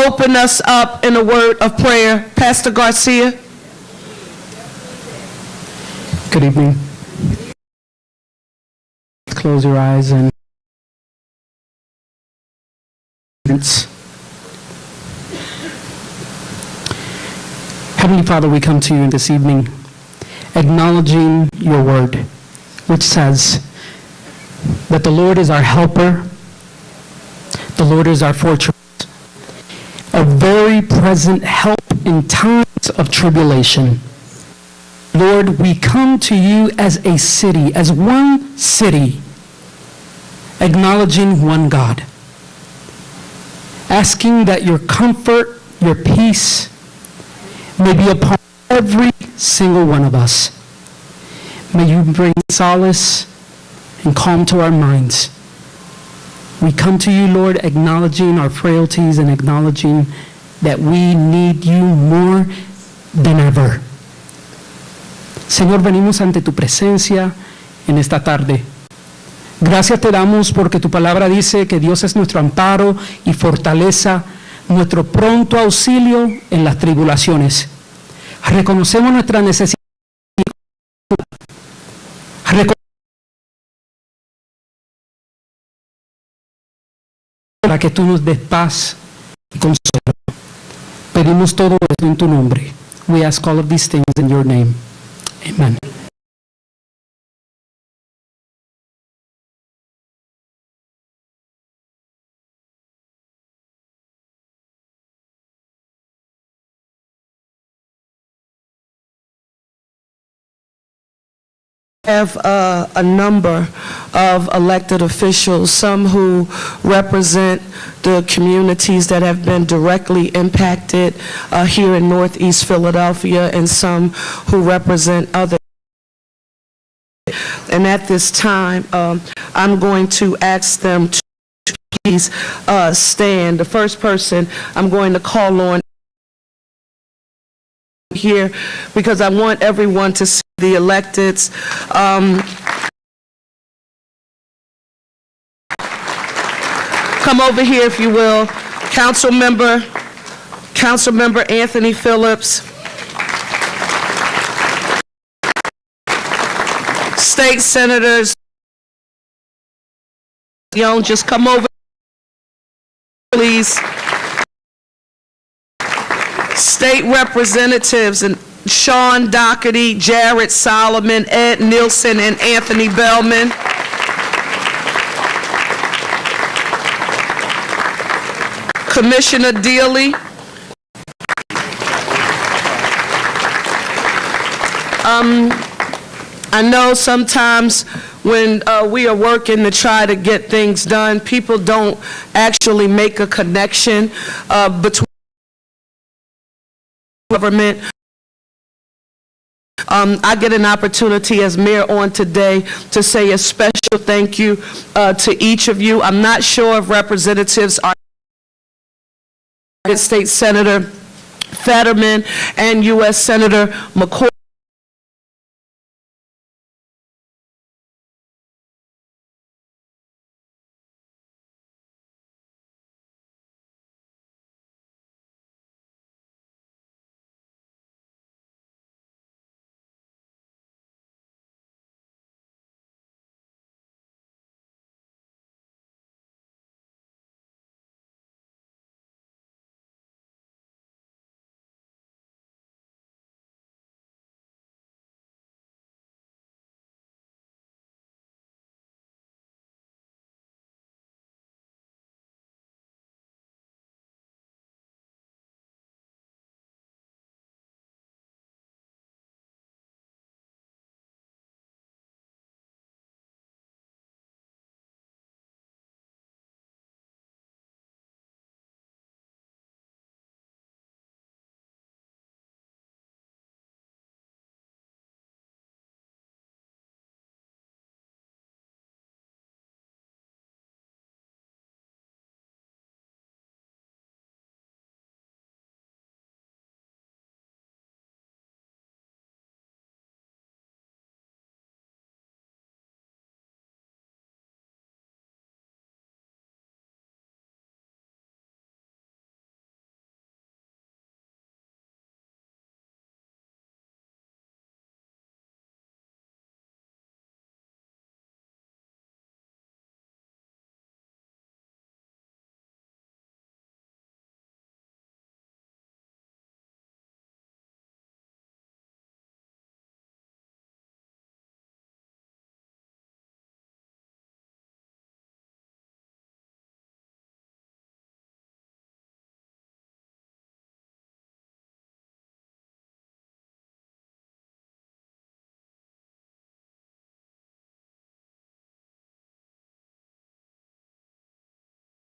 open us up in a word of prayer. Pastor Garcia. Good evening. Close your eyes and Heavenly Father, we come to you this evening acknowledging your word, which says that the Lord is our helper, the Lord is our fortress, a very present help in times of tribulation. Lord, we come to you as a city, as one city, acknowledging one God, asking that your comfort, your peace may be upon every single one of us. May you bring solace and calm to our minds. We come to you, Lord, acknowledging our frailties and acknowledging that we need you more than ever. Señor, venimos ante tu presencia en esta tarde. Gracias te damos porque tu palabra dice que Dios es nuestro amparo y fortaleza, nuestro pronto auxilio en las tribulaciones. Reconocemos nuestra necesidad. Para que tú nos des paz y consuelo. Pedimos todo esto en tu nombre. We ask all of these things in your name. Amen. Have a number of elected officials, some who represent the communities that have been directly impacted here in Northeast Philadelphia, and some who represent other. And at this time, I'm going to ask them to please stand. The first person I'm going to call on here, because I want everyone to see the electeds. Come over here, if you will. Councilmember Anthony Phillips. State Senators Young, just come over, please. State Representatives and Sean Doherty, Jared Solomon, Ed Nielsen, and Anthony Bellman. Commissioner Dealey. I know sometimes when we are working to try to get things done, people don't actually make a connection between government. I get an opportunity as mayor on today to say a special thank you to each of you. I'm not sure if representatives are United States Senator Fetterman and U.S. Senator McCoy.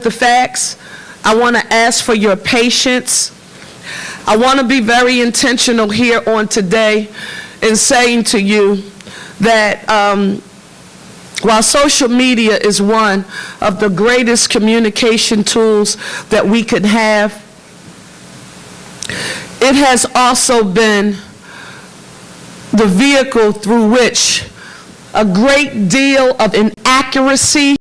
the facts. I want to ask for your patience. I want to be very intentional here on today in saying to you that while social media is one of the greatest communication tools that we could have, it has also been the vehicle through which a great deal of inaccuracy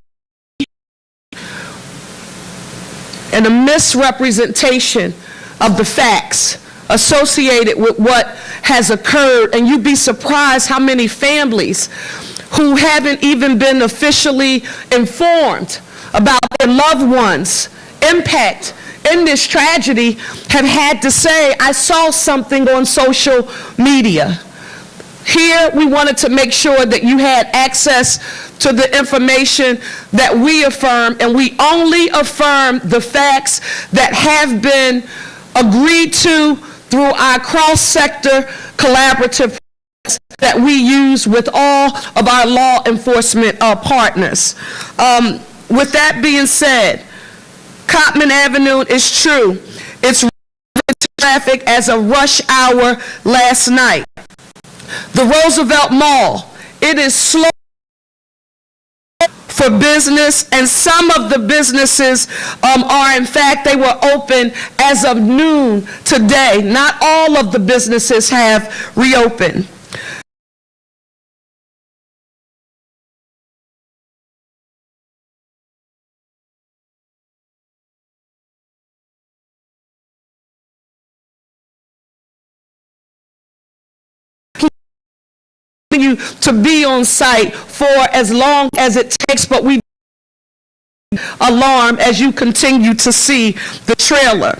and a misrepresentation of the facts associated with what has occurred. And you'd be surprised how many families who haven't even been officially informed about their loved ones' impact in this tragedy have had to say, I saw something on social media. Here, we wanted to make sure that you had access to the information that we affirm, and we only affirm the facts that have been agreed to through our cross-sector collaborative process that we use with all of our law enforcement partners. With that being said, Cottman Avenue is true. It's traffic as a rush hour last night. The Roosevelt Mall, it is slow for business, and some of the businesses are, in fact, they were open as of noon today. Not all of the businesses have reopened. You to be on site for as long as it takes, but we alarm as you continue to see the trailer.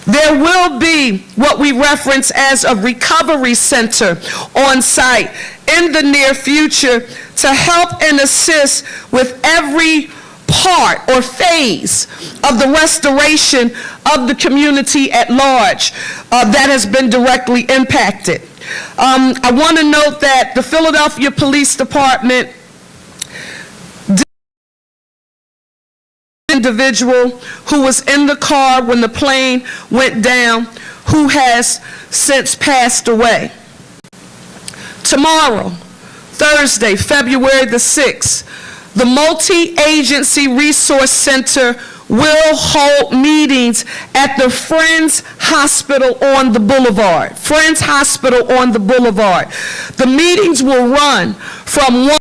There will be what we reference as a recovery center on site in the near future to help and assist with every part or phase of the restoration of the community at large that has been directly impacted. I want to note that the Philadelphia Police Department individual who was in the car when the plane went down, who has since passed away. Tomorrow, Thursday, February the 6th, the Multi-Agency Resource Center will hold meetings at the Friends Hospital on the Boulevard. Friends Hospital on the Boulevard. The meetings will run from 1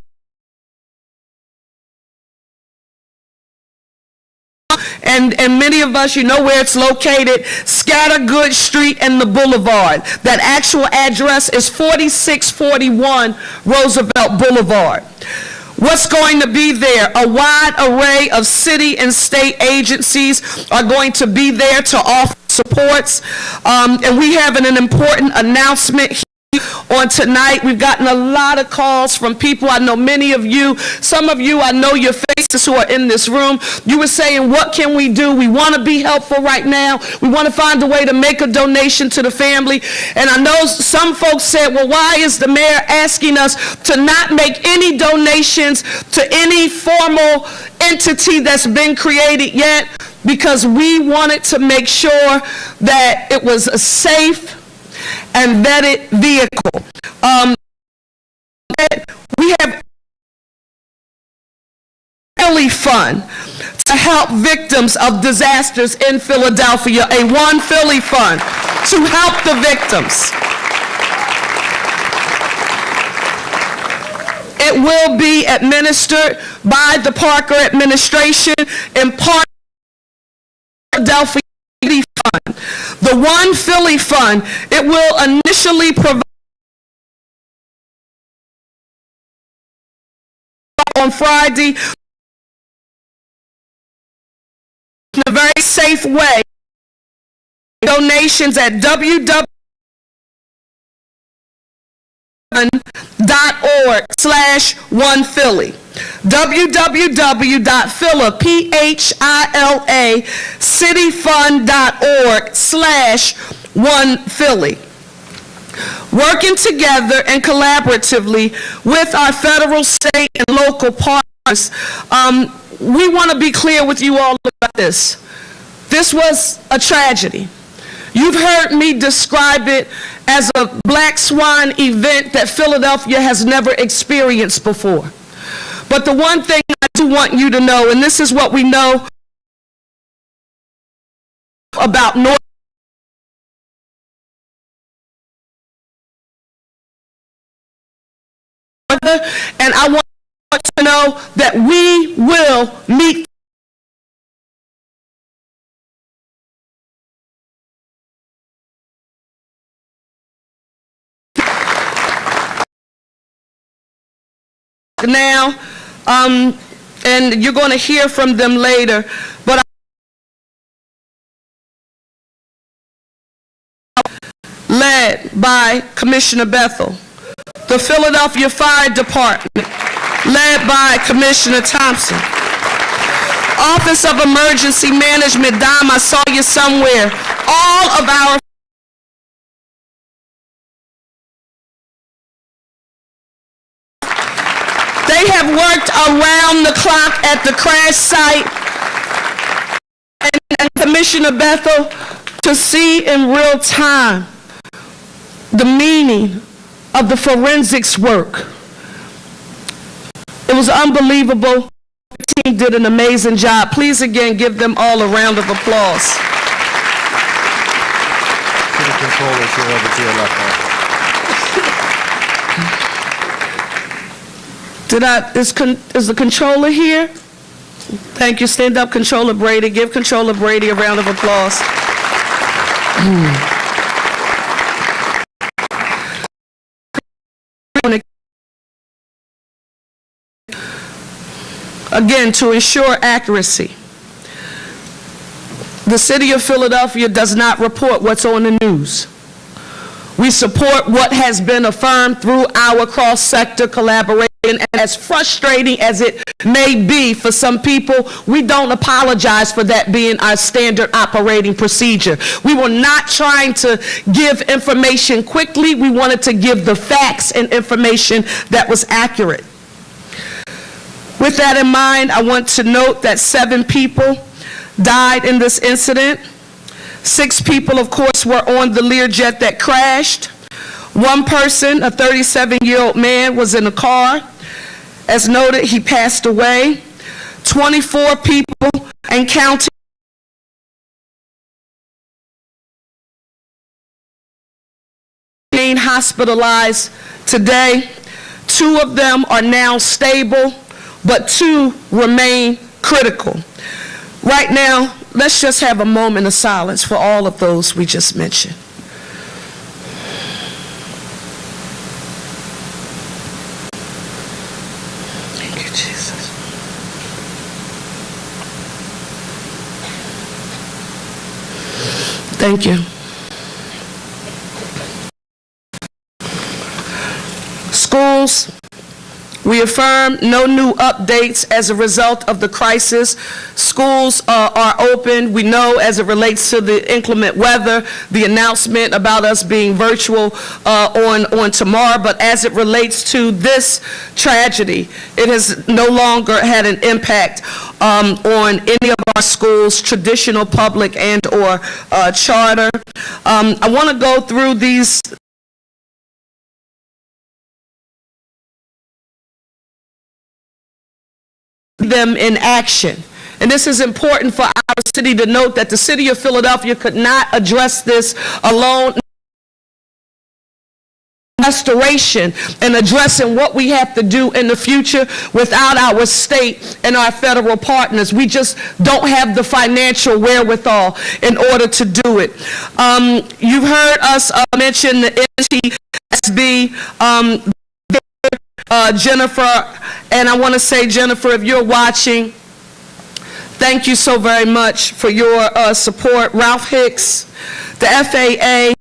and many of us, you know where it's located, Scattergood Street and the Boulevard. That actual address is 4641 Roosevelt Boulevard. What's going to be there? A wide array of city and state agencies are going to be there to offer supports. And we have an important announcement here on tonight. We've gotten a lot of calls from people. I know many of you, some of you, I know your faces who are in this room. You were saying, what can we do? We want to be helpful right now. We want to find a way to make a donation to the family. And I know some folks said, well, why is the mayor asking us to not make any donations to any formal entity that's been created yet? Because we wanted to make sure that it was a safe and vetted vehicle. We have Philly Fund to help victims of disasters in Philadelphia, a One Philly Fund to help the victims. It will be administered by the Parker administration in part of the Philadelphia Fund. The One Philly Fund, it will initially provide on Friday in a very safe way. Donations at www.phila.org/onephilly. www.phila.cityfund.org/onephilly. Working together and collaboratively with our federal, state, and local partners, We want to be clear with you all about this. This was a tragedy. You've heard me describe it as a black swan event that Philadelphia has never experienced before. But the one thing I do want you to know, and this is what we know about North, and I want to know that we will meet now, and you're going to hear from them later, but led by Commissioner Bethel. The Philadelphia Fire Department, led by Commissioner Thompson. Office of Emergency Management, Dom, I saw you somewhere. All of our they have worked around the clock at the crash site, and Commissioner Bethel, to see in real time the meaning of the forensics work. It was unbelievable. The team did an amazing job. Please again give them all a round of applause. City Controller, you're over to your left. Is the controller here? Thank you. Stand up, Controller Brady. Give Controller Brady a round of applause. Again, to ensure accuracy, the City of Philadelphia does not report what's on the news. We support what has been affirmed through our cross-sector collaboration, and as frustrating as it may be for some people, we don't apologize for that being our standard operating procedure. We were not trying to give information quickly. We wanted to give the facts and information that was accurate. With that in mind, I want to note that 7 people died in this incident. 6 people, of course, were on the Learjet that crashed. 1 person, a 37-year-old man, was in a car. As noted, he passed away. 24 people and counting hospitalized today. 2 of them are now stable, but 2 remain critical. Right now, let's just have a moment of silence for all of those we just mentioned. Thank you, Jesus. Thank you. Schools, we affirm no new updates as a result of the crisis. Schools are open. We know as it relates to the inclement weather, the announcement about us being virtual on tomorrow, but as it relates to this tragedy, it has no longer had an impact on any of our schools, traditional, public, and or charter. I want to go through these them in action. And this is important for our city to note that the City of Philadelphia could not address this alone. Restoration and addressing what we have to do in the future without our state and our federal partners. We just don't have the financial wherewithal in order to do it. You've heard us mention the NTSB, Jennifer, and I want to say, Jennifer, if you're watching, thank you so very much for your support. Ralph Hicks, the FAA,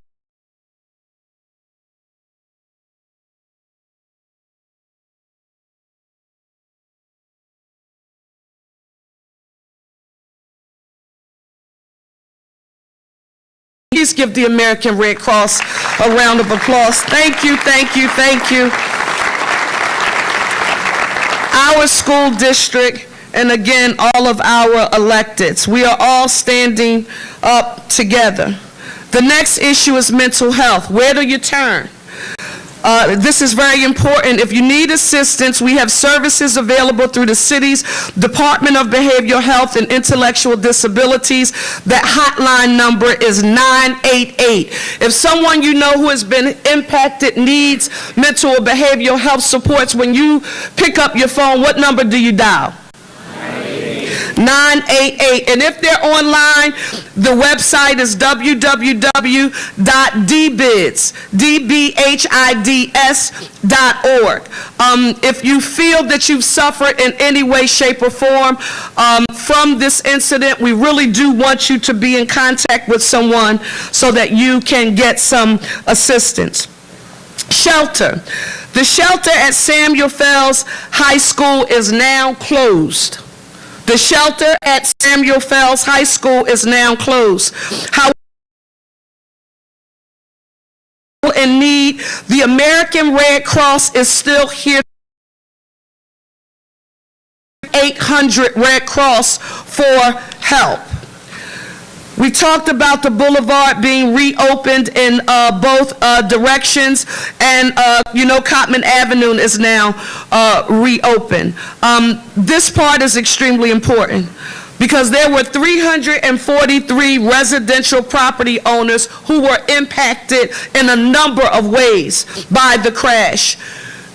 please give the American Red Cross a round of applause. Thank you, thank you, thank you. Our school district and again, all of our electeds. We are all standing up together. The next issue is mental health. Where do you turn? This is very important. If you need assistance, we have services available through the city's Department of Behavioral Health and Intellectual Disabilities. That hotline number is 988. If someone you know who has been impacted needs mental or behavioral health supports, when you pick up your phone, what number do you dial? 988. And if they're online, the website is www.dbids.org. If you feel that you've suffered in any way, shape, or form from this incident, we really do want you to be in contact with someone so that you can get some assistance. Shelter. The shelter at Samuel Fells High School is now closed. The shelter at Samuel Fells High School is now closed. However, in need, the American Red Cross is still here. 800 Red Cross for help. We talked about the boulevard being reopened in both directions, and Cottman Avenue is now reopened. This part is extremely important because there were 343 residential property owners who were impacted in a number of ways by the crash.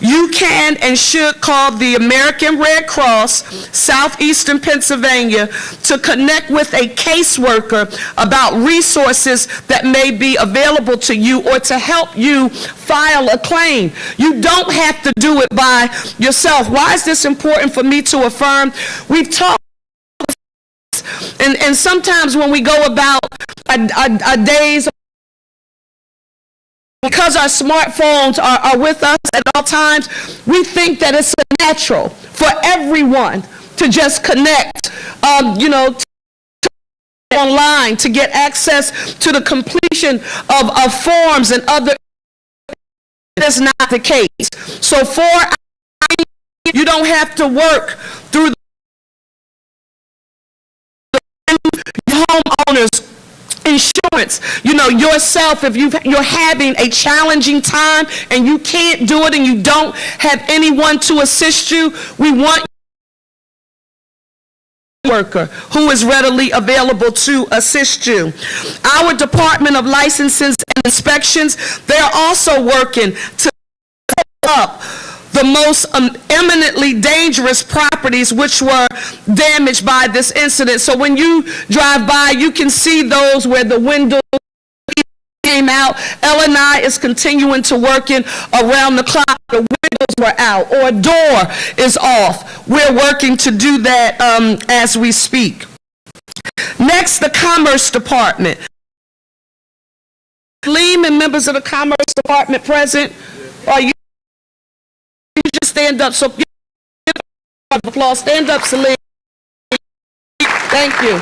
You can and should call the American Red Cross, Southeastern Pennsylvania, to connect with a caseworker about resources that may be available to you or to help you file a claim. You don't have to do it by yourself. Why is this important for me to affirm? We've talked, and sometimes when we go about our days, because our smartphones are with us at all times, we think that it's natural for everyone to just connect, online to get access to the completion of forms and other. That's not the case. So you don't have to work through the homeowners insurance, yourself, if you're having a challenging time and you can't do it and you don't have anyone to assist you, we want a worker who is readily available to assist you. Our Department of Licenses and Inspections, they're also working to set up the most eminently dangerous properties which were damaged by this incident. So when you drive by, you can see those where the windows came out. L&I is continuing to working around the clock. The windows were out or a door is off. We're working to do that as we speak. Next, the Commerce Department. Leem and members of the Commerce Department present. Are you just stand up? So applause. Stand up, Salim. Thank you.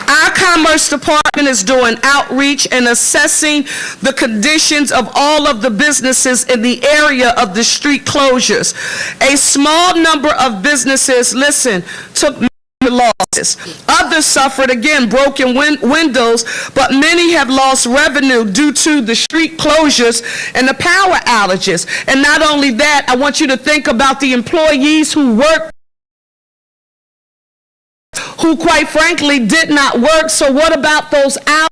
Our Commerce Department is doing outreach and assessing the conditions of all of the businesses in the area of the street closures. A small number of businesses, took losses. Others suffered, again, broken windows, but many have lost revenue due to the street closures and the power outages. And not only that, I want you to think about the employees who work, who quite frankly did not work. So what about those hours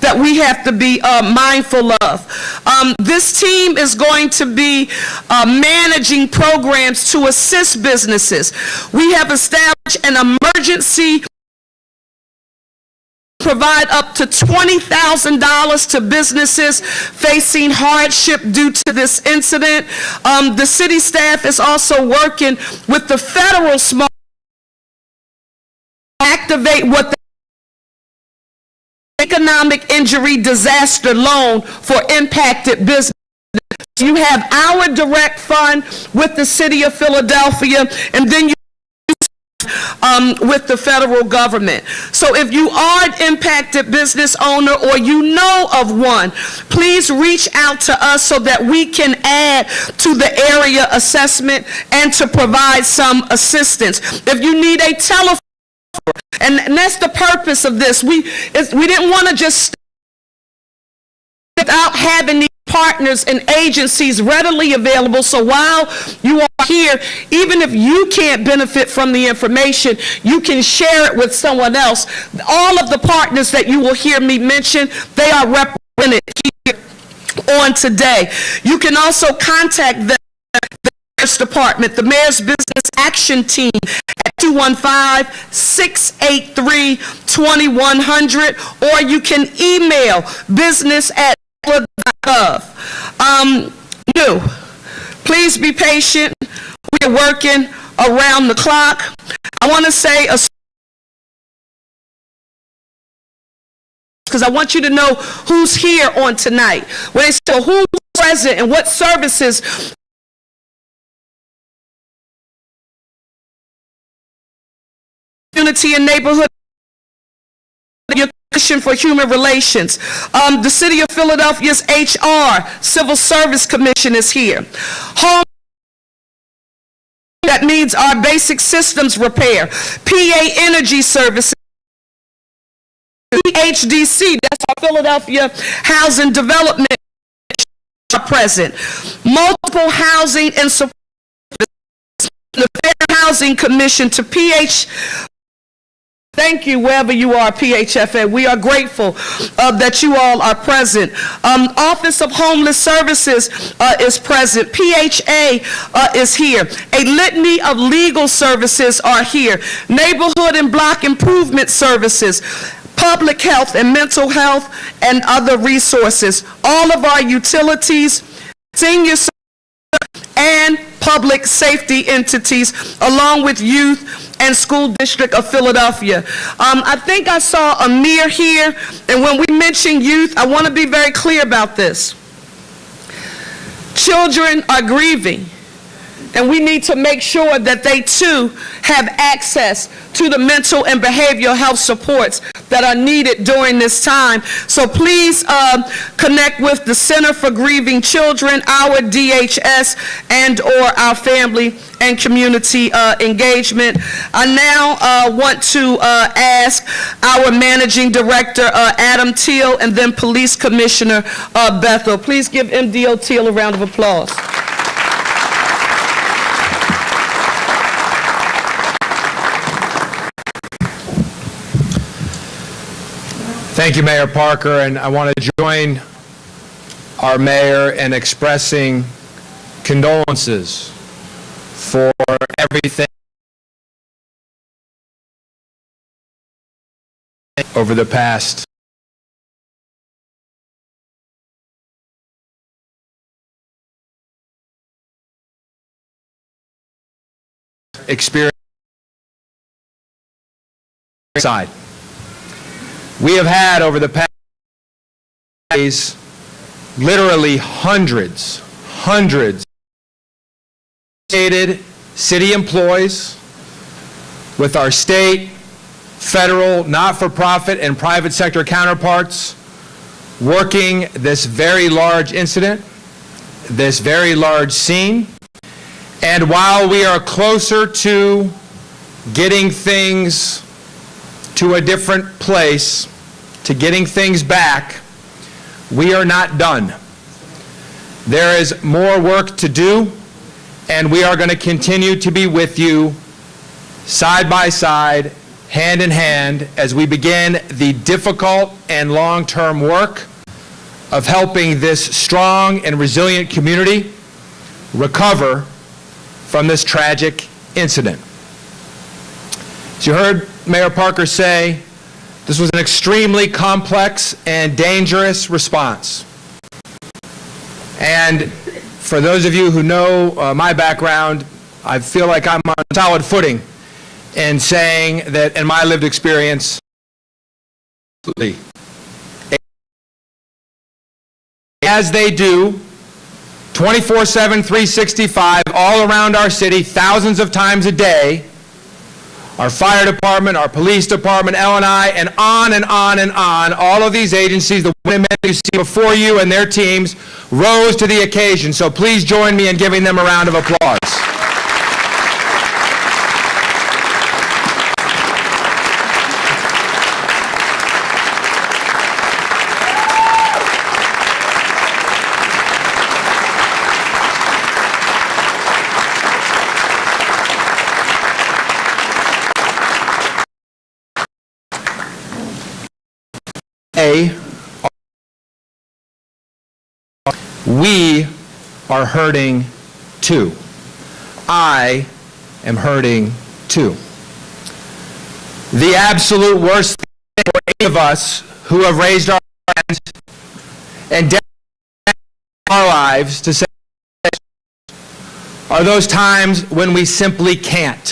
that we have to be mindful of? This team is going to be managing programs to assist businesses. We have established an emergency provide up to $20,000 to businesses facing hardship due to this incident. The city staff is also working with the federal small activate what the economic injury disaster loan for impacted business. You have our direct fund with the city of Philadelphia, and then you with the federal government. So if you are an impacted business owner or you know of one, please reach out to us so that we can add to the area assessment and to provide some assistance. If you need a telephone, and that's the purpose of this, we didn't want to just without having these partners and agencies readily available. So while you are here, even if you can't benefit from the information, you can share it with someone else. All of the partners that you will hear me mention, they are represented here on today. You can also contact the Mayor's Department, the Mayor's Business Action Team at 215-683-2100, or you can email business@gov. Please be patient. We're working around the clock. I want to say because I want you to know who's here on tonight. When they say who's present and what services community and neighborhood Commission for Human Relations. The City of Philadelphia's HR, Civil Service Commission is here. Home, that means our basic systems repair. PA Energy Services. PHDC, that's our Philadelphia Housing Development, are present. Multiple housing and support. The Fair Housing Commission to thank you wherever you are, PHFA. We are grateful that you all are present. Office of Homeless Services is present. PHA is here. A litany of legal services are here. Neighborhood and Block Improvement Services, Public Health and Mental Health, and other resources. All of our utilities, senior services, and public safety entities, along with youth and school district of Philadelphia. I think I saw Amir here, and when we mention youth, I want to be very clear about this. Children are grieving, and we need to make sure that they too have access to the mental and behavioral health supports that are needed during this time. So please connect with the Center for Grieving Children, our DHS, and or our Family and Community Engagement. I now want to ask our Managing Director, Adam Teal, and then Police Commissioner Bethel. Please give MDO Teal a round of applause. Thank you, Mayor Parker, and I want to join our mayor in expressing condolences for everything over the past experience. Side. We have had over the past days literally hundreds of city employees with our state, federal, not-for-profit, and private sector counterparts working this very large incident, this very large scene. And while we are closer to getting things to a different place, to getting things back, we are not done. There is more work to do, and we are going to continue to be with you side by side, hand in hand, as we begin the difficult and long-term work of helping this strong and resilient community recover from this tragic incident. As you heard Mayor Parker say, this was an extremely complex and dangerous response. And for those of you who know my background, I feel like I'm on solid footing in saying that in my lived experience, as they do, 24/7, 365, all around our city, thousands of times a day, our fire department, our police department, L&I, and on and on and on. All of these agencies, the women and men you see before you and their teams, rose to the occasion. So please join me in giving them a round of applause. We are hurting too. I am hurting too. The absolute worst thing for any of us who have raised our hands and dedicated our lives to say are those times when we simply can't.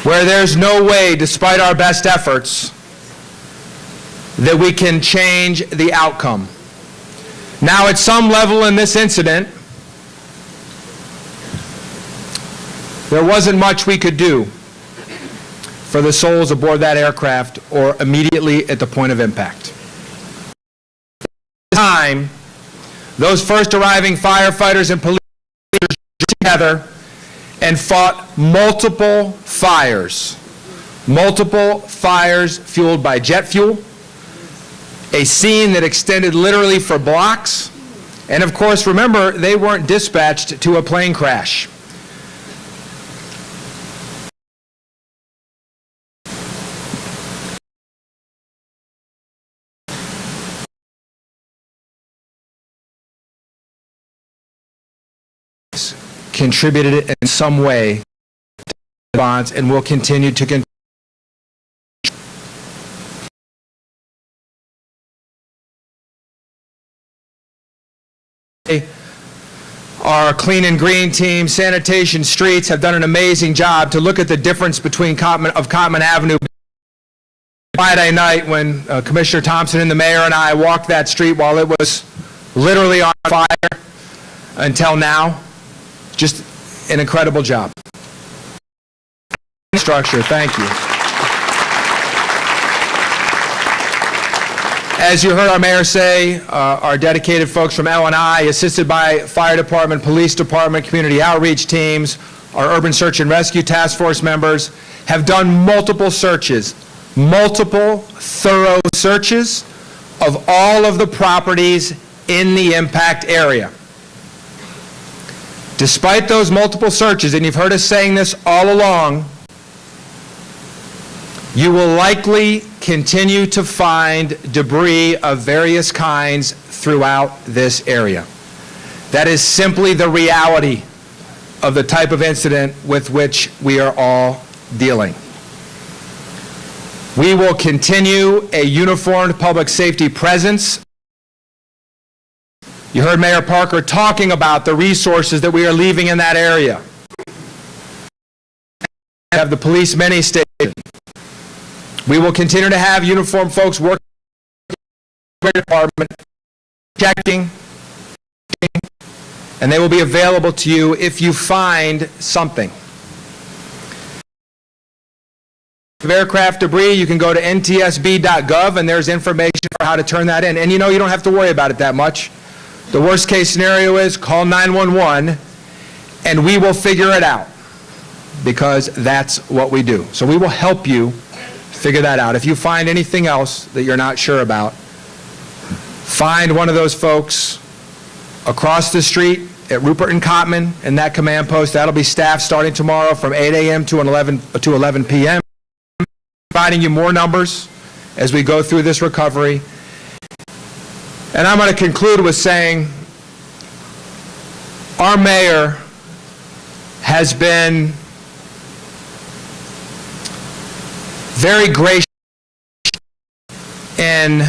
Where there's no way, despite our best efforts, that we can change the outcome. Now, at some level in this incident, there wasn't much we could do for the souls aboard that aircraft or immediately at the point of impact. At the time, those first arriving firefighters and police drew together and fought multiple fires fueled by jet fuel, a scene that extended literally for blocks. And of course, remember, they weren't dispatched to a plane crash. Contributed in some way to the response and will continue to contribute. Our Clean and Green team, Sanitation Streets have done an amazing job to look at the difference between Cottman Avenue. Friday night when Commissioner Thompson and the mayor and I walked that street while it was literally on fire until now. Just an incredible job. Structure, thank you. As you heard our mayor say, our dedicated folks from L&I, assisted by fire department, police department, community outreach teams, our urban search and rescue task force members, have done multiple searches, multiple thorough searches of all of the properties in the impact area. Despite those multiple searches, and you've heard us saying this all along, you will likely continue to find debris of various kinds throughout this area. That is simply the reality of the type of incident with which we are all dealing. We will continue a uniformed public safety presence. You heard Mayor Parker talking about the resources that we are leaving in that area. We have the police mini station. We will continue to have uniformed folks working in the department, checking, and they will be available to you if you find something. Of aircraft debris, you can go to ntsb.gov and there's information for how to turn that in. And you know, you don't have to worry about it that much. The worst case scenario is call 911 and we will figure it out, because that's what we do. So we will help you figure that out. If you find anything else that you're not sure about, find one of those folks across the street at Rupert and Cottman in that command post. That'll be staffed starting tomorrow from 8 a.m. to 11 p.m. Providing you more numbers as we go through this recovery. And I'm going to conclude with saying our mayor has been very gracious in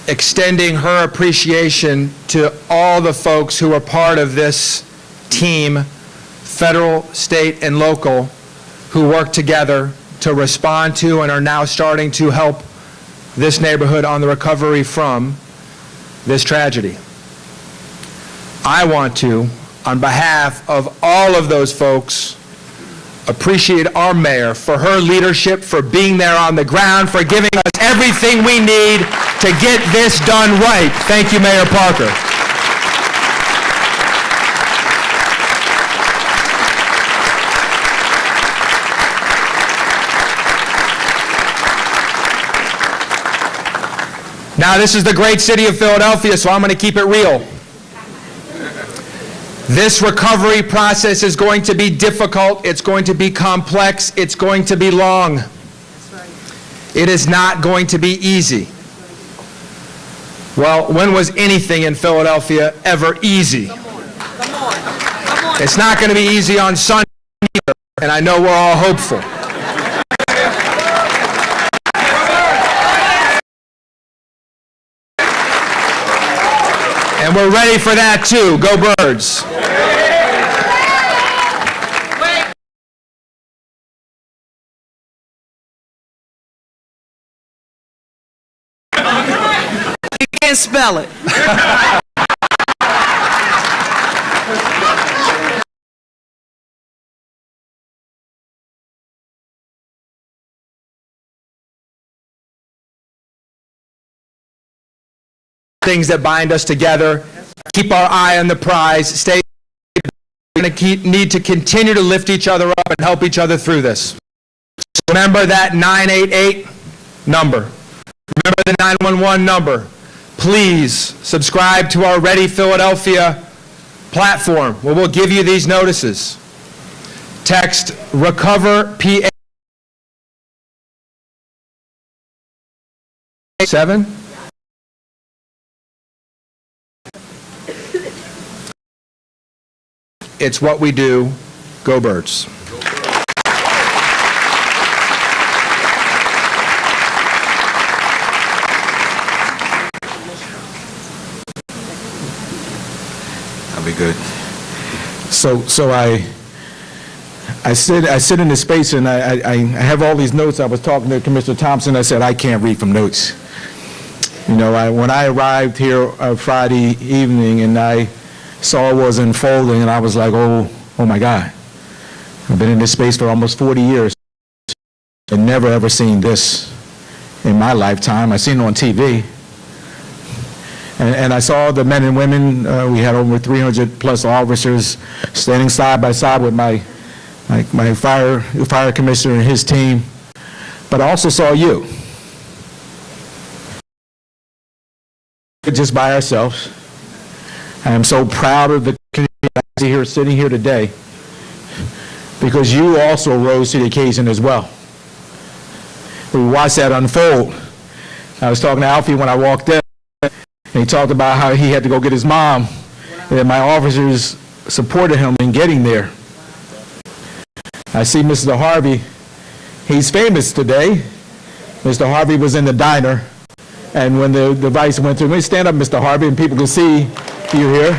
extending her appreciation to all the folks who are part of this team, federal, state, and local, who work together to respond to and are now starting to help this neighborhood on the recovery from this tragedy. I want to, on behalf of all of those folks appreciate our mayor for her leadership, for being there on the ground, for giving us everything we need to get this done right. Thank you, Mayor Parker. Now, this is the great city of Philadelphia, so I'm going to keep it real. This recovery process is going to be difficult, it's going to be complex, it's going to be long. It is not going to be easy. Well, when was anything in Philadelphia ever easy? It's not going to be easy on Sunday either, and I know we're all hopeful. And we're ready for that too. Go Birds. You can't spell it. Things that bind us together. Keep our eye on the prize. Stay. We're going to need to continue to lift each other up and help each other through this. So remember that 988 number. Remember the 911 number. Please subscribe to our Ready Philadelphia platform where we'll give you these notices. Text RECOVER PA 7. It's what we do. Go Birds. I'll be good. So I sit in this space and I have all these notes. I was talking to Commissioner Thompson. I said I can't read from notes. You know, when I arrived here Friday evening and I saw it was unfolding, and I was like, oh my God. I've been in this space for almost 40 years and never ever seen this in my lifetime. I've seen it on TV. And I saw the men and women. We had over 300 plus officers standing side by side with my fire commissioner and his team. But I also saw you. Just by ourselves. I am so proud of the community here, sitting here today, because you also rose to the occasion as well. We watched that unfold. I was talking to Alfie when I walked in, and he talked about how he had to go get his mom, and my officers supported him in getting there. I see Mr. Harvey. He's famous today. Mr. Harvey was in the diner, and when the device went through, let me stand up, Mr. Harvey, and people can see you here.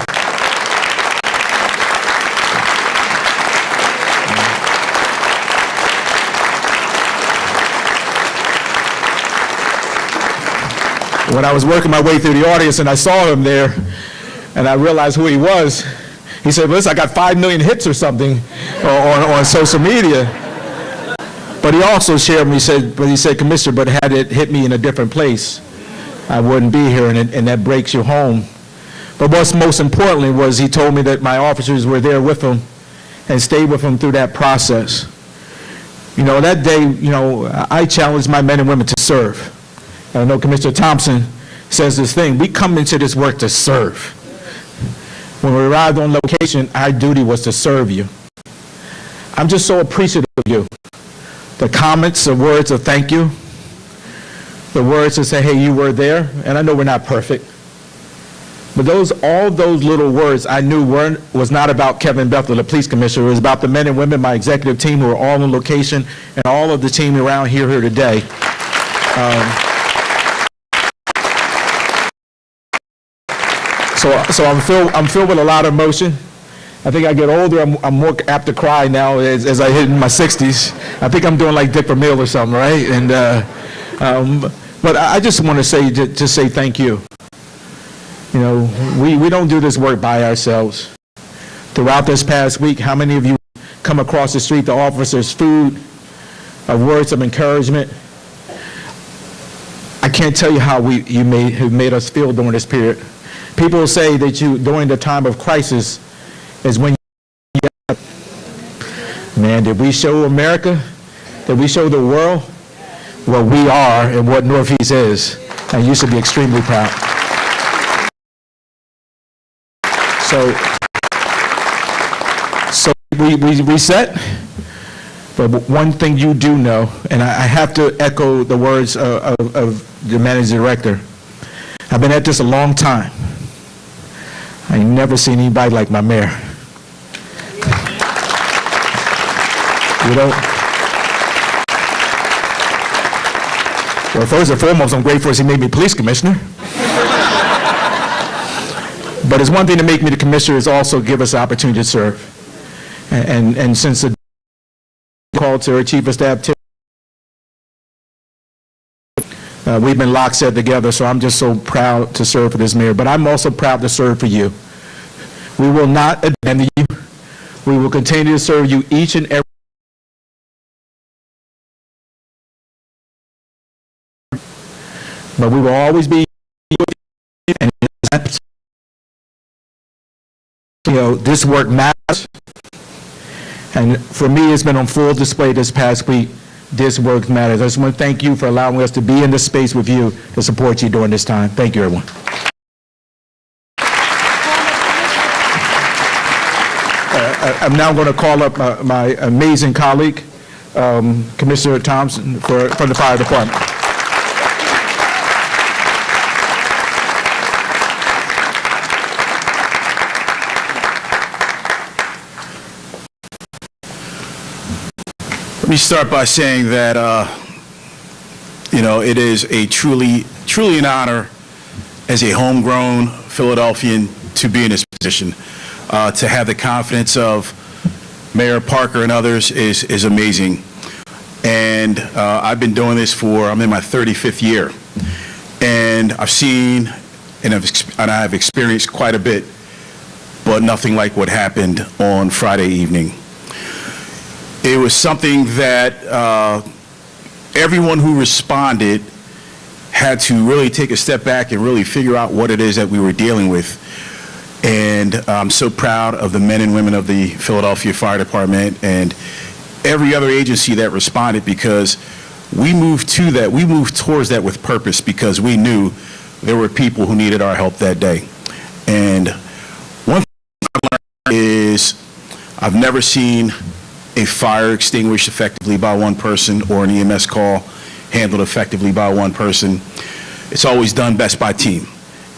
When I was working my way through the audience and I saw him there and I realized who he was, he said, listen, I got 5 million hits or something on social media. But he also shared me, he said, Commissioner, but had it hit me in a different place, I wouldn't be here, and that breaks your home. But what's most importantly was he told me that my officers were there with him and stayed with him through that process. You know, that day, you know, I challenged my men and women to serve. I know Commissioner Thompson says this thing, we come into this work to serve. When we arrived on location, our duty was to serve you. I'm just so appreciative of you. The comments, the words of thank you, the words to say, hey, you were there, and I know we're not perfect. But all those little words I knew was not about Kevin Bethel, the police commissioner. It was about the men and women, my executive team who are all on location, and all of the team around here today. So I'm filled with a lot of emotion. I think I get older, I'm more apt to cry now as I hit in my 60s. I think I'm doing like Dick Vermeil or something, right? And but I just want to say thank you. You know, we don't do this work by ourselves. Throughout this past week, how many of you come across the street to offer us food, words of encouragement. I can't tell you how you have made us feel during this period. People say that during the time of crisis, is when you, man, did we show America, did we show the world what we are and what Northeast is? And you should be extremely proud. So we set, but one thing you do know, and I have to echo the words of the managing director. I've been at this a long time. I ain't never seen anybody like my mayor. You know? Well, first and foremost, I'm grateful he made me police commissioner. But it's one thing to make me the commissioner, is also give us the opportunity to serve. And since the call to our chief of staff, we've been lockstep together, so I'm just so proud to serve for this mayor. But I'm also proud to serve for you. We will not abandon you. We will continue to serve you each and every. But we will always be, and you know, this work matters. And for me, it's been on full display this past week. This work matters. I just want to thank you for allowing us to be in this space with you to support you during this time. Thank you, everyone. I'm now going to call up my amazing colleague, Commissioner Thompson, from the fire department. Let me start by saying that, it is a truly an honor as a homegrown Philadelphian to be in this position. To have the confidence of Mayor Parker and others is amazing. And I've been doing this I'm in my 35th year. And I've seen and I've experienced quite a bit, but nothing like what happened on Friday evening. It was something that everyone who responded had to really take a step back and really figure out what it is that we were dealing with. And I'm so proud of the men and women of the Philadelphia Fire Department and every other agency that responded, because we moved towards that with purpose, because we knew there were people who needed our help that day. And one thing I learned is I've never seen a fire extinguished effectively by one person or an EMS call handled effectively by one person. It's always done best by team.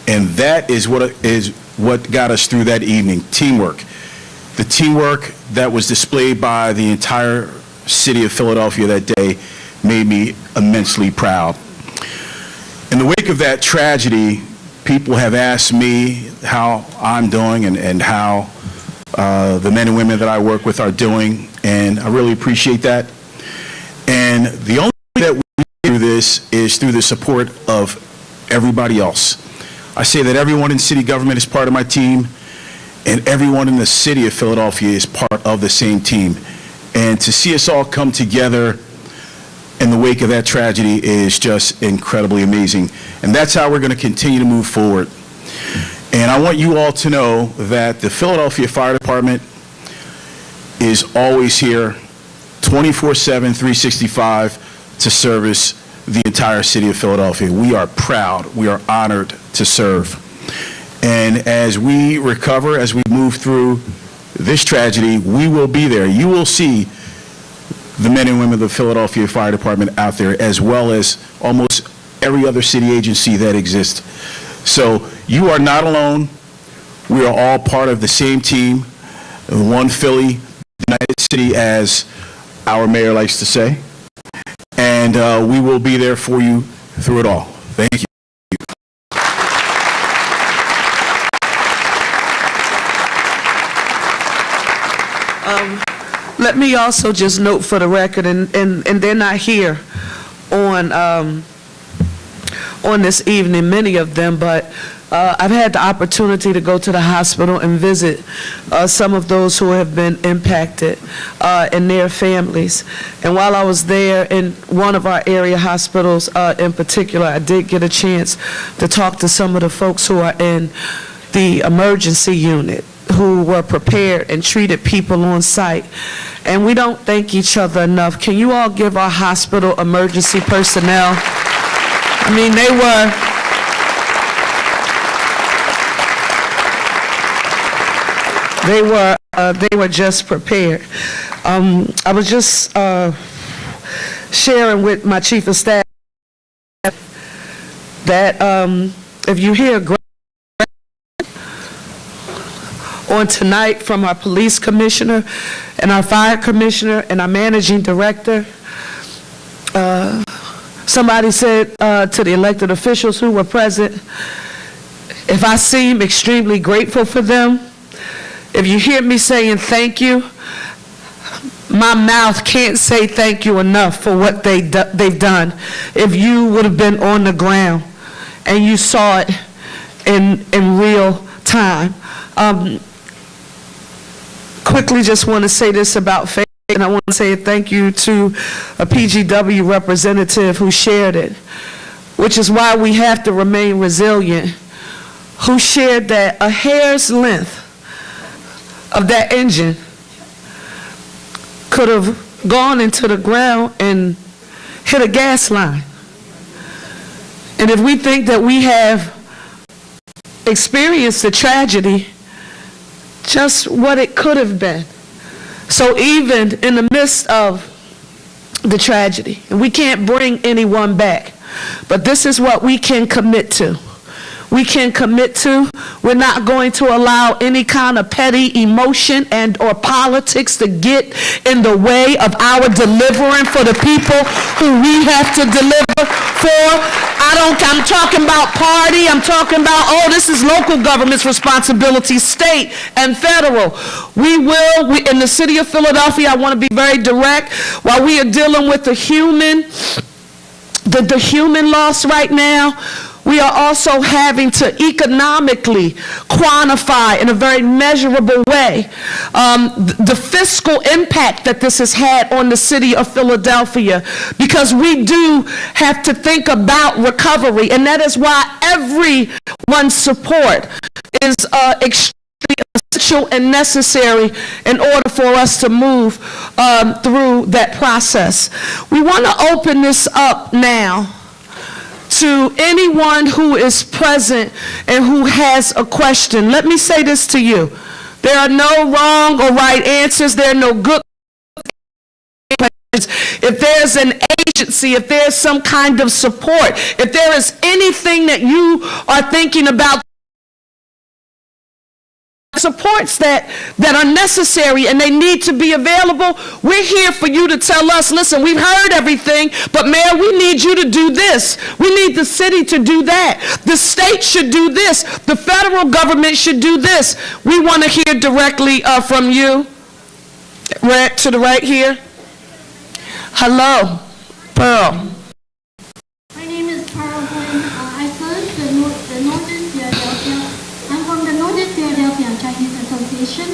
And that is what got us through that evening, teamwork. The teamwork that was displayed by the entire city of Philadelphia that day made me immensely proud. In the wake of that tragedy, people have asked me how I'm doing and how the men and women that I work with are doing, and I really appreciate that. And the only way that we do this is through the support of everybody else. I say that everyone in city government is part of my team, and everyone in the city of Philadelphia is part of the same team. And to see us all come together in the wake of that tragedy is just incredibly amazing. And that's how we're going to continue to move forward. And I want you all to know that the Philadelphia Fire Department is always here 24/7, 365 to service the entire city of Philadelphia. We are proud, we are honored to serve. And as we recover, as we move through this tragedy, we will be there. You will see the men and women of the Philadelphia Fire Department out there, as well as almost every other city agency that exists. So you are not alone. We are all part of the same team, one Philly, United City, as our mayor likes to say. And we will be there for you through it all. Thank you. Let me also just note for the record, and they're not here on this evening, many of them, but I've had the opportunity to go to the hospital and visit some of those who have been impacted and their families. And while I was there in one of our area hospitals in particular, I did get a chance to talk to some of the folks who are in the emergency unit, who were prepared and treated people on site. And we don't thank each other enough. Can you all give our hospital emergency personnel? I mean, they were just prepared. I was just sharing with my chief of staff that if you hear on tonight from our police commissioner and our fire commissioner and our managing director, somebody said to the elected officials who were present, if I seem extremely grateful for them, if you hear me saying thank you, my mouth can't say thank you enough for what they've done. If you would have been on the ground and you saw it in real time. Quickly, just want to say this about faith, and I want to say thank you to a PGW representative who shared it, which is why we have to remain resilient, who shared that a hair's length of that engine could have gone into the ground and hit a gas line. And if we think that we have experienced the tragedy, just what it could have been. So even in the midst of the tragedy, and we can't bring anyone back, but this is what we can commit to. We can commit to, we're not going to allow any kind of petty emotion and or politics to get in the way of our delivering for the people who we have to deliver for. I'm talking about party, I'm talking about, oh, this is local government's responsibility, state and federal. We in the city of Philadelphia, I want to be very direct, while we are dealing with the human loss right now, we are also having to economically quantify in a very measurable way the fiscal impact that this has had on the city of Philadelphia, because we do have to think about recovery, and that is why everyone's support is extremely essential and necessary in order for us to move through that process. We want to open this up now to anyone who is present and who has a question. Let me say this to you. There are no wrong or right answers. There are no good questions. If there's an agency, if there's some kind of support, if there is anything that you are thinking about, supports that are necessary and they need to be available, we're here for you to tell us, listen, we've heard everything, but Mayor, we need you to do this. We need the city to do that. The state should do this. The federal government should do this. We want to hear directly from you. Right to the right here. Hello, Pearl. My name is Pearl. I serve the Northern Philadelphia. I'm from the Northern Philadelphia Chinese Association,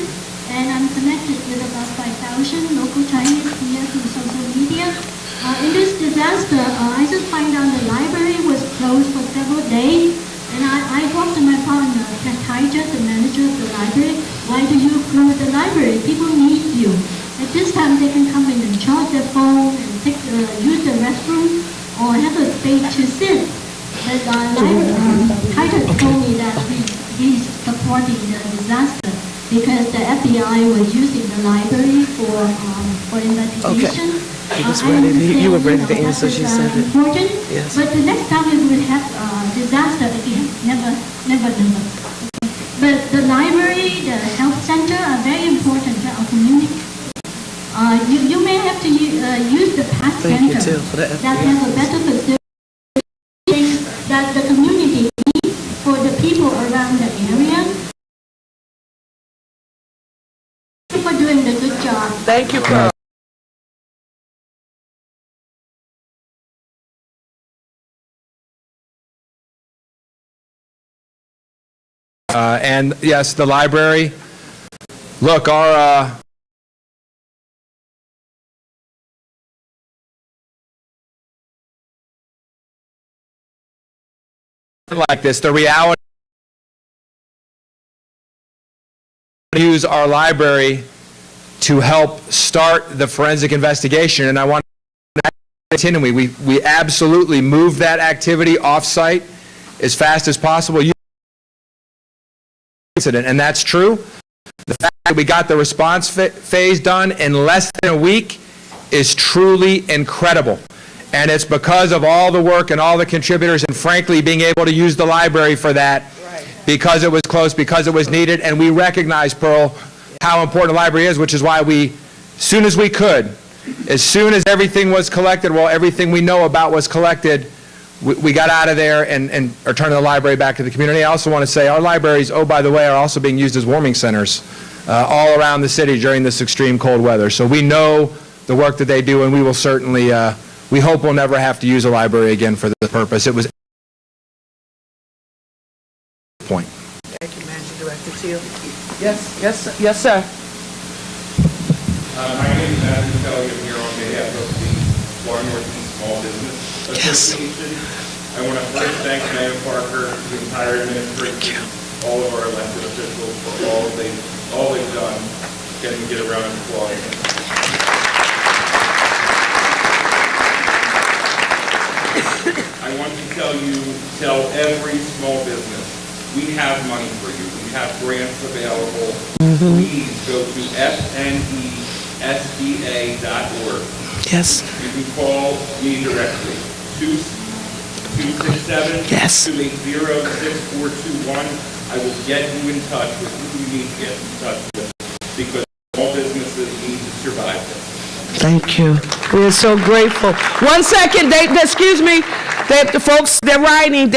and I'm connected with about 5,000 local Chinese here through social media. In this disaster, I just find out the library was closed for several days, and I talked to my partner, Kat Tiger, the manager of the library. Why do you close the library? People need you. At this time, they can come in and charge their phone and use the restroom or have a space to sit. But Tiger told me that he's supporting the disaster because the FBI was using the library for investigation. He was ready. You were ready to answer. She said it. Important. Yes. But the next time we will have disaster again. Never. But the library, the health center are very important to our community. You may have to use the past center that have a better facility that the community needs for the people around the area. Thank you for doing the good job. Thank you, Pearl. And yes, the library, look, our, like this, the reality use our library to help start the forensic investigation, and I want to continue. We absolutely move that activity off-site as fast as possible. And that's true. The fact that we got the response phase done in less than a week is truly incredible. And it's because of all the work and all the contributors, and frankly, being able to use the library for that, because it was close, because it was needed, and we recognize, Pearl, how important the library is, which is why we, as soon as we could, as soon as everything was collected, well, everything we know about was collected, we got out of there and are turning the library back to the community. I also want to say our libraries, oh, by the way, are also being used as warming centers all around the city during this extreme cold weather. So we know the work that they do, and we will certainly, we hope we'll never have to use a library again for this purpose. It was point. Thank you, Manager Director Teal. Yes, sir. My name is Matthew Kelly. I'm here on behalf of the Florida Northeast Small Business Association. I want to first thank Mayor Parker, the entire administration, all of our elected officials for all they've done. Can we get a round of applause? I want to tell every small business, we have money for you. We have grants available. Please go to fnesba.org. Yes. You can call me directly, 267-280-6421. I will get you in touch with who you need to get in touch with, because all businesses need to survive this. Thank you. We are so grateful. 1 second, excuse me. The folks, they're writing,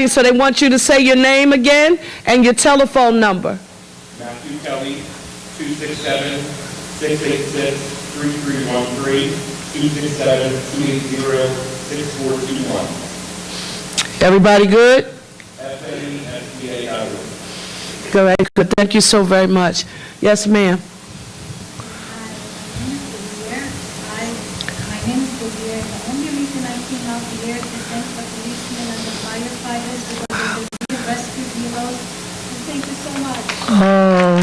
so they want you to say your name again and your telephone number. Matthew Kelly, 267-686-3313, 267-280-6421. Everybody good? fnesba.org. Good. Thank you so very much. Yes, ma'am. My name is Javier. The only reason I came out here to thank the policemen and the firefighters because they were rescue heroes. And thank you so much. Oh.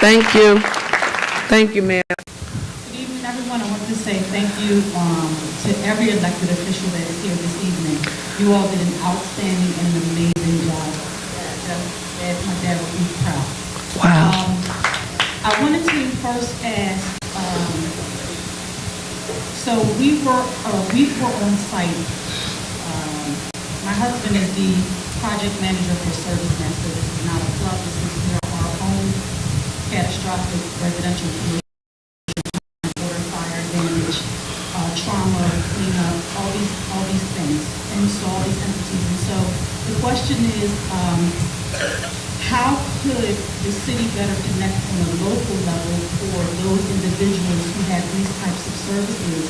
Thank you. Thank you, ma'am. Good evening, everyone. I want to say thank you to every elected official that is here this evening. You all did an outstanding and an amazing job. My dad will be proud. Wow. I wanted to first ask, so we were on site. My husband is the project manager for Service Master. This is not a club. This is our own catastrophic residential water, fire damage, trauma, cleanup, all these things, and so all these entities. And so the question is, how could the city better connect on a local level for those individuals who have these types of services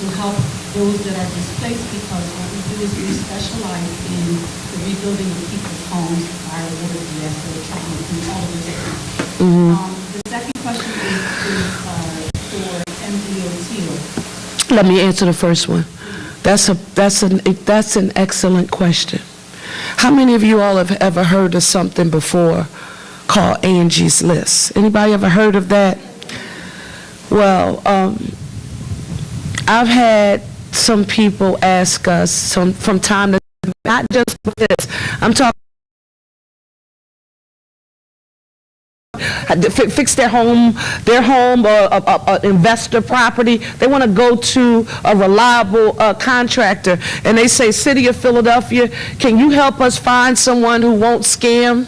to help those that are displaced? Because what we do is we specialize in the rebuilding of people's homes, fire, water, disaster, trauma, and all of those things. The second question is for MDO Teal. Let me answer the first one. That's an excellent question. How many of you all have ever heard of something before called Angie's List? Anybody ever heard of that? Well, I've had some people ask us from time to time, not just this, I'm talking fix their home or investor property. They want to go to a reliable contractor, and they say, City of Philadelphia, can you help us find someone who won't scam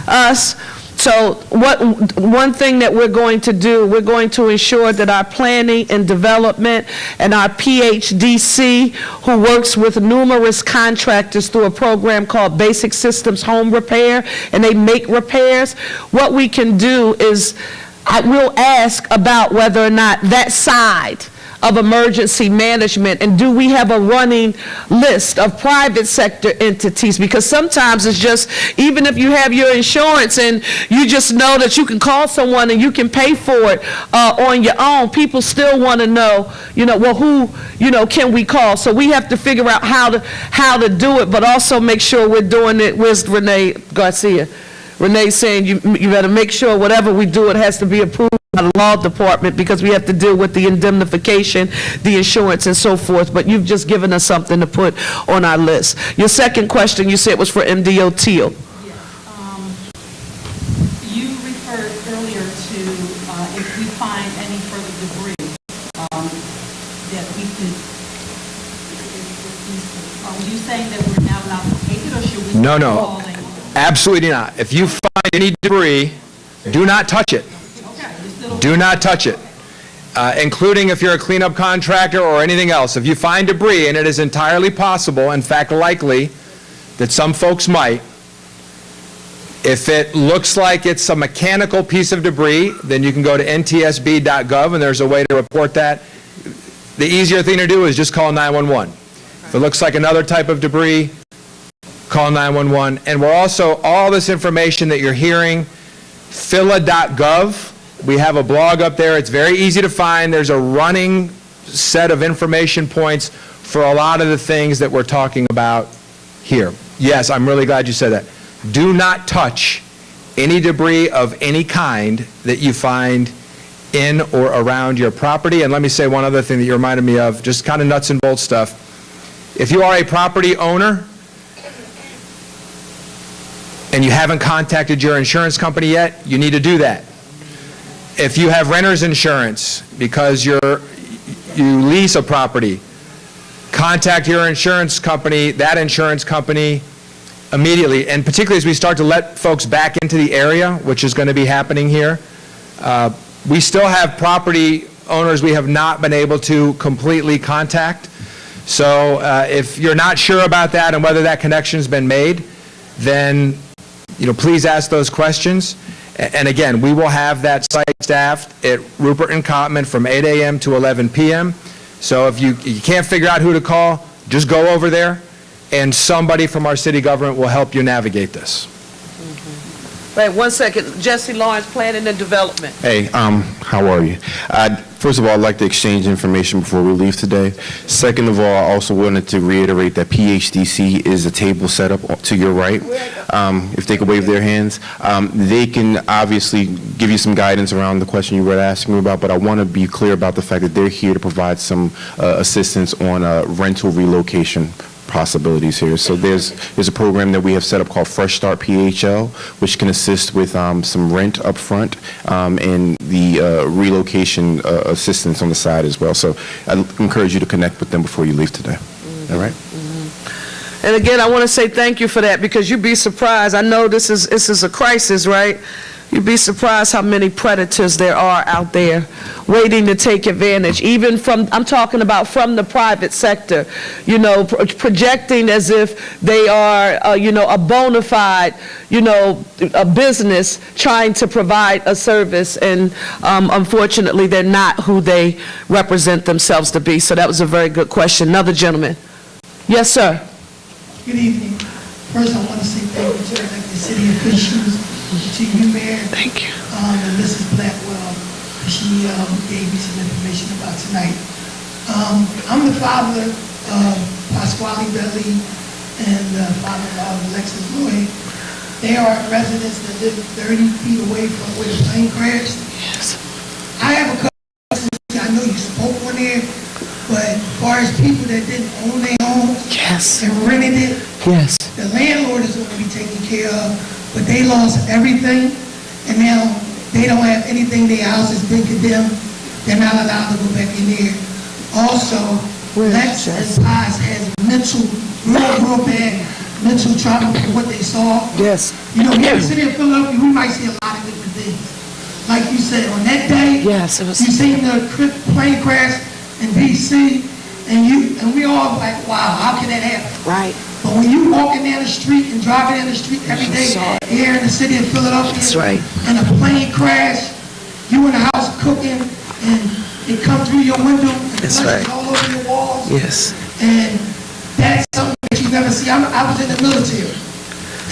us? So one thing that we're going to do, we're going to ensure that our planning and development and our PHDC, who works with numerous contractors through a program called Basic Systems Home Repair, and they make repairs, what we can do is we'll ask about whether or not that side of emergency management? And do we have a running list of private sector entities? Because sometimes it's just, even if you have your insurance and you just know that you can call someone and you can pay for it on your own, people still want to know, well, who, can we call? So we have to figure out how to do it, but also make sure we're doing it. Where's Renee Garcia? Renee's saying you better make sure whatever we do, it has to be approved by the law department, because we have to deal with the indemnification, the insurance, and so forth. But you've just given us something to put on our list. Your second question, you said, was for MDOT. Yes. You referred earlier to if we find any further debris, that we could, are you saying that we're now allowed to take it, or should we? No. call them? Absolutely not. If you find any debris, do not touch it. Do not touch it, including if you're a cleanup contractor or anything else. If you find debris, and it is entirely possible, in fact likely, that some folks might, if it looks like it's a mechanical piece of debris, then you can go to ntsb.gov, and there's a way to report that. The easier thing to do is just call 911. If it looks like another type of debris, call 911. And we're also, all this information that you're hearing, phila.gov, we have a blog up there. It's very easy to find. There's a running set of information points for a lot of the things that we're talking about here. Yes, I'm really glad you said that. Do not touch any debris of any kind that you find in or around your property. And let me say one other thing that you reminded me of, just kind of nuts and bolts stuff. If you are a property owner and you haven't contacted your insurance company yet, you need to do that. If you have renter's insurance because you lease a property, contact your insurance company, that insurance company, immediately. And particularly as we start to let folks back into the area, which is going to be happening here, we still have property owners we have not been able to completely contact. So if you're not sure about that and whether that connection's been made, then please ask those questions. And again, we will have that site staffed at Rupert and Cottman from 8 a.m. to 11 p.m. So if you can't figure out who to call, just go over there, and somebody from our city government will help you navigate this. Wait, 1 second. Jesse Lawrence, Planning and Development. Hey, how are you? First of all, I'd like to exchange information before we leave today. Second of all, I also wanted to reiterate that PHDC is a table set up to your right. If they could wave their hands. They can obviously give you some guidance around the question you were asking me about, but I want to be clear about the fact that they're here to provide some assistance on rental relocation possibilities here. So there's a program that we have set up called Fresh Start PHL, which can assist with some rent up front and the relocation assistance on the side as well. So I encourage you to connect with them before you leave today. All right? And again, I want to say thank you for that, because you'd be surprised. I know this is a crisis, right? You'd be surprised how many predators there are out there waiting to take advantage, even from, I'm talking about from the private sector, projecting as if they are, a bona fide, a business trying to provide a service. And unfortunately, they're not who they represent themselves to be. So that was a very good question. Another gentleman. Yes, sir. Good evening. First, I want to say thank you to the city officials, to you, Mayor. Thank you. And Mrs. Blackwell. She gave me some information about tonight. I'm the father of Pasquale Belli and the father-in-law of Alexis Lloyd. They are residents that live 30 feet away from where the plane crashed. Yes. I have a couple of questions. I know you spoke on there, but as far as people that didn't own their homes Yes. and rented it, Yes. the landlord is going to be taken care of, but they lost everything, and now they don't have anything. Their house has been condemned. They're not allowed to go back in there. Also, Lex and Paz has real bad mental trauma for what they saw. Yes. Here in the city of Philadelphia, we might see a lot of different things. Like you said, on that day, Yes, it was. you seen the plane crash in D.C., and we all like, wow, how can that happen? Right. But when you walking down the street and driving down the street every day here in the city of Philadelphia, That's right. and a plane crash, you in the house cooking, and It come through your window, and That's flushes right. all over your walls. Yes. And that's something that you never see. I was in the military,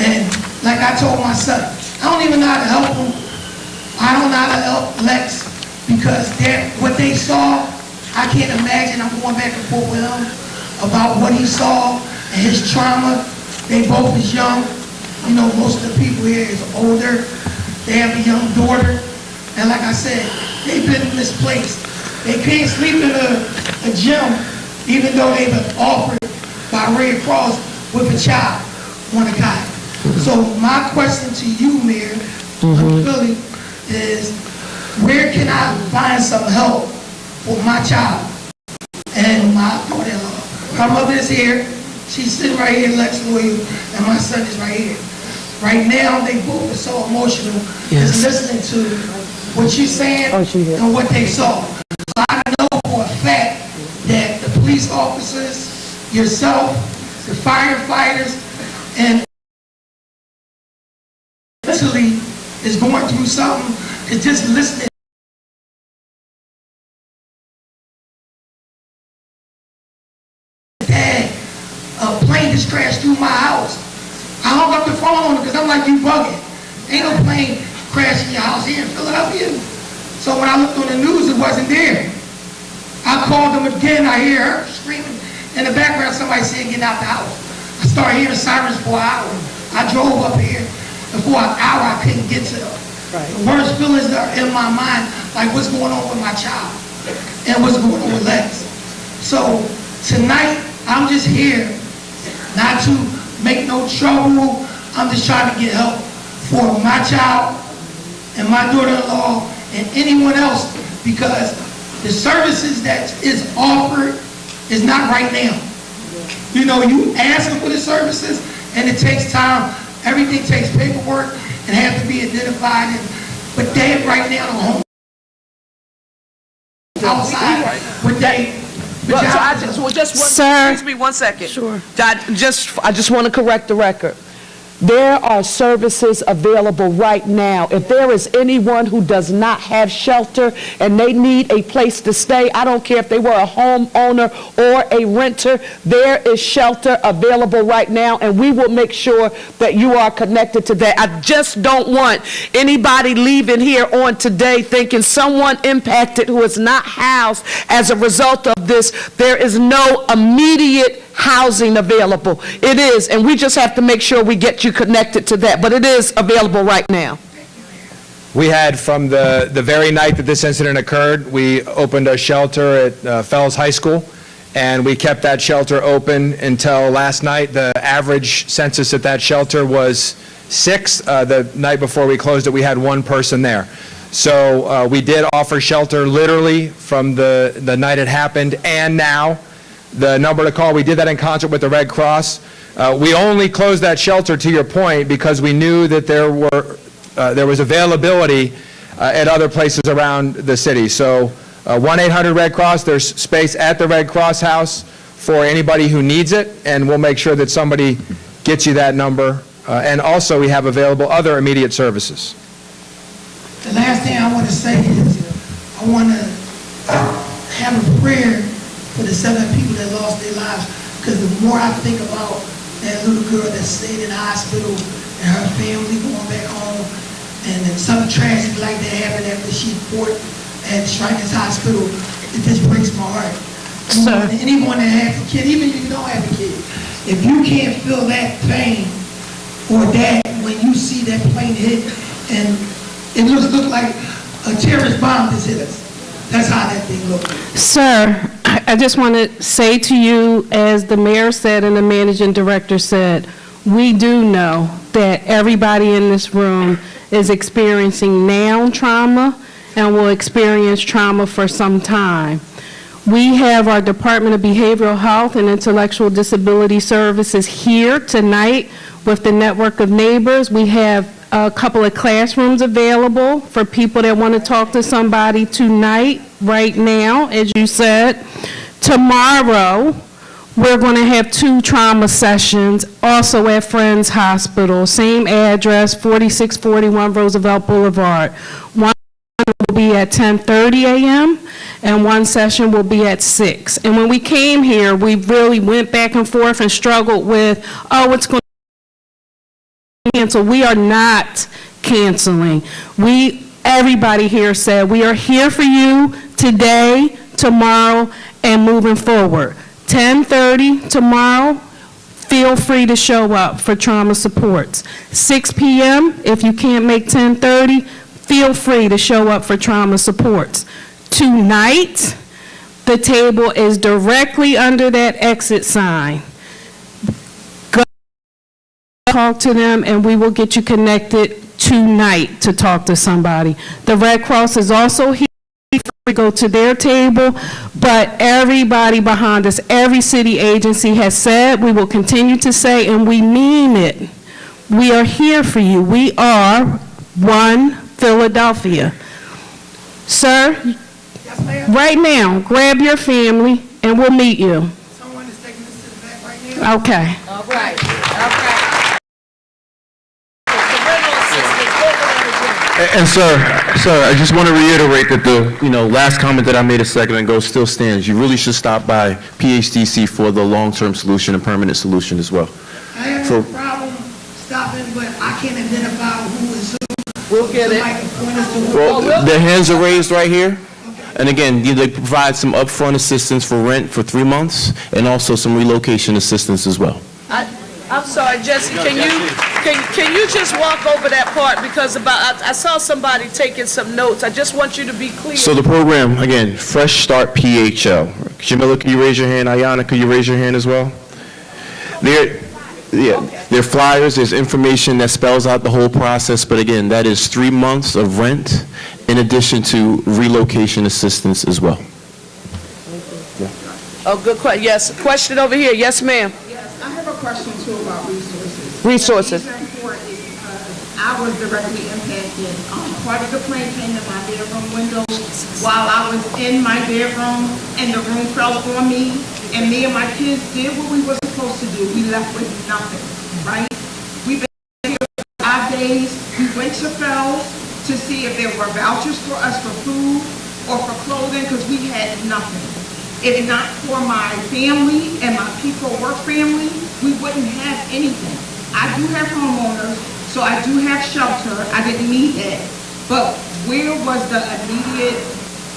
and like I told my son, I don't even know how to help him. I don't know how to help Lex, because what they saw, I can't imagine. I'm going back and forth with him about what he saw and his trauma. They both is young. You know, most of the people here is older. They have a young daughter. And like I said, they've been misplaced. They can't sleep in a gym, even though they've been offered by Red Cross with a child on a cot. So my question to you, Mayor of Philly, is where can I find some help for my child and my daughter-in-law? My mother is here. She's sitting right here, Lex Loyal, and my son is right here. Right now, they both are so emotional just listening to what you're saying and what they saw. So I know for a fact that the police officers, yourself, the firefighters, and mentally is going through something, is just listening. Dad, a plane just crashed through my house. I hung up the phone on him because I'm like, you bugging. Ain't no plane crashing your house here in Philadelphia. So when I looked on the news, it wasn't there. I called them again. I hear her screaming in the background. Somebody saying, get out the house. I started hearing sirens for an hour. I drove up here, and for an hour I couldn't get to them. The worst feelings are in my mind, like what's going on with my child and what's going on with Lex. So tonight, I'm just here not to make no trouble. I'm just trying to get help for my child and my daughter-in-law and anyone else, because the services that is offered is not right now. You know, you ask them for the services and it takes time. Everything takes paperwork and have to be identified. But they right now are home outside with they. Excuse me 1 second. Sure. I just want to correct the record. There are services available right now. If there is anyone who does not have shelter and they need a place to stay, I don't care if they were a homeowner or a renter, there is shelter available right now, and we will make sure that you are connected to that. I just don't want anybody leaving here on today thinking someone impacted who is not housed as a result of this. There is no immediate housing available. It is, and we just have to make sure we get you connected to that, but it is available right now. We had, from the very night that this incident occurred, we opened a shelter at Fells High School, and we kept that shelter open until last night. The average census at that shelter was 6. The night before we closed it, we had 1 person there. So we did offer shelter literally from the night it happened and now. The number to call, we did that in concert with the Red Cross. We only closed that shelter, to your point, because we knew that there was availability at other places around the city. So 1-800-RED Cross, there's space at the Red Cross house for anybody who needs it, and we'll make sure that somebody gets you that number. And also, we have available other immediate services. The last thing I want to say is I want to have a prayer for the 7 people that lost their lives, because the more I think about that little girl that stayed in the hospital and her family going back home, and then something tragic like that happened after she fought at Strikers Hospital, it just breaks my heart. Anyone that has a kid, even if you don't have a kid, if you can't feel that pain or that when you see that plane hit and it looks like a terrorist bomb just hit us. That's how that thing looks. Sir, I just want to say to you, as the mayor said and the managing director said, we do know that everybody in this room is experiencing now trauma and will experience trauma for some time. We have our Department of Behavioral Health and Intellectual Disability Services here tonight with the network of neighbors. We have a couple of classrooms available for people that want to talk to somebody tonight, right now, as you said. Tomorrow, we're going to have 2 trauma sessions, also at Friends Hospital, same address, 4641 Roosevelt Boulevard. One will be at 10:30 a.m., and one session will be at 6. And when we came here, we really went back and forth and struggled with, oh, it's going to cancel. We are not canceling. Everybody here said, we are here for you today, tomorrow, and moving forward. 10:30 tomorrow, feel free to show up for trauma supports. 6 p.m., if you can't make 10:30, feel free to show up for trauma supports. Tonight, the table is directly under that exit sign. Go talk to them, and we will get you connected tonight to talk to somebody. The Red Cross is also here. We go to their table, but everybody behind us, every city agency has said, we will continue to say, and we mean it. We are here for you. We are one Philadelphia. Sir, Yes, ma'am. right now, grab your family and we'll meet you. Someone is taking this to the back right now. Okay. All right, all right. Parental assistance, what would I do? And sir, I just want to reiterate that the, last comment that I made a second ago still stands. You really should stop by PHDC for the long-term solution and permanent solution as well. I have no problem stopping, but I can't identify who is who. We'll get it. Somebody can point us to who. Well, their hands are raised right here. And again, they provide some upfront assistance for rent for 3 months and also some relocation assistance as well. I'm sorry, Jesse, can you just walk over that part, because I saw somebody taking some notes. I just want you to be clear. So the program, again, Fresh Start PHL. Jamila, can you raise your hand? Ayana, can you raise your hand as well? There are flyers, there's information that spells out the whole process, but again, that is 3 months of rent in addition to relocation assistance as well. Oh, good question. Yes, question over here. Yes, ma'am. Yes, I have a question too about resources. Resources. The reason for it is because I was directly impacted. Part of the plane came in my bedroom window while I was in my bedroom, and the room fell on me, and me and my kids did what we were supposed to do. We left with nothing, right? We've been here for 5 days. We went to Fells to see if there were vouchers for us for food or for clothing, because we had nothing. If not for my family and my people work family, we wouldn't have anything. I do have homeowners, so I do have shelter. I didn't need that. But where was the immediate,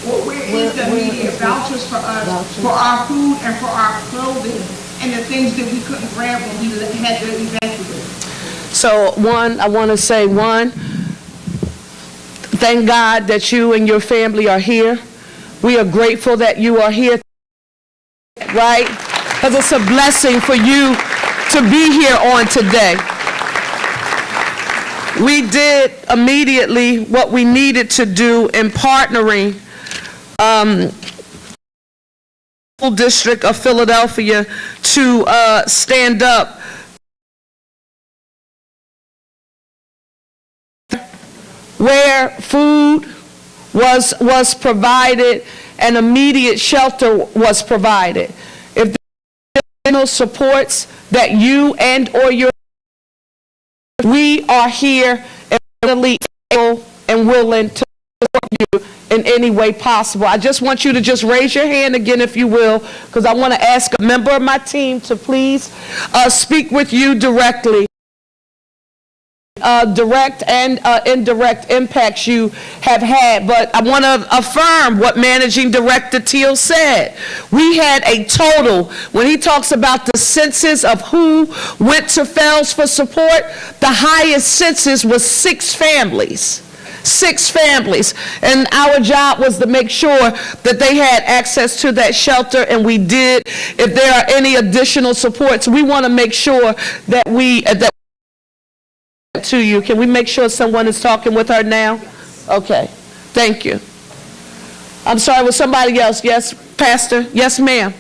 or where is the immediate vouchers for us, for our food and for our clothing, and the things that we couldn't grab when we had to evacuate? So, I want to say, thank God that you and your family are here. We are grateful that you are here, right? Because it's a blessing for you to be here on today. We did immediately what we needed to do in partnering School District of Philadelphia to stand up where food was provided and immediate shelter was provided. If there are no supports that you and or your, we are here and really able and willing to support you in any way possible. I just want you to just raise your hand again, if you will, because I want to ask a member of my team to please speak with you directly. Direct and indirect impacts you have had, but I want to affirm what Managing Director Teal said. We had a total, when he talks about the census of who went to Fells for support, the highest census was 6 families. 6 families, and our job was to make sure that they had access to that shelter, and we did. If there are any additional supports, we want to make sure that to you. Can we make sure someone is talking with her now? Okay, thank you. I'm sorry, was somebody else? Yes, Pastor? Yes, ma'am.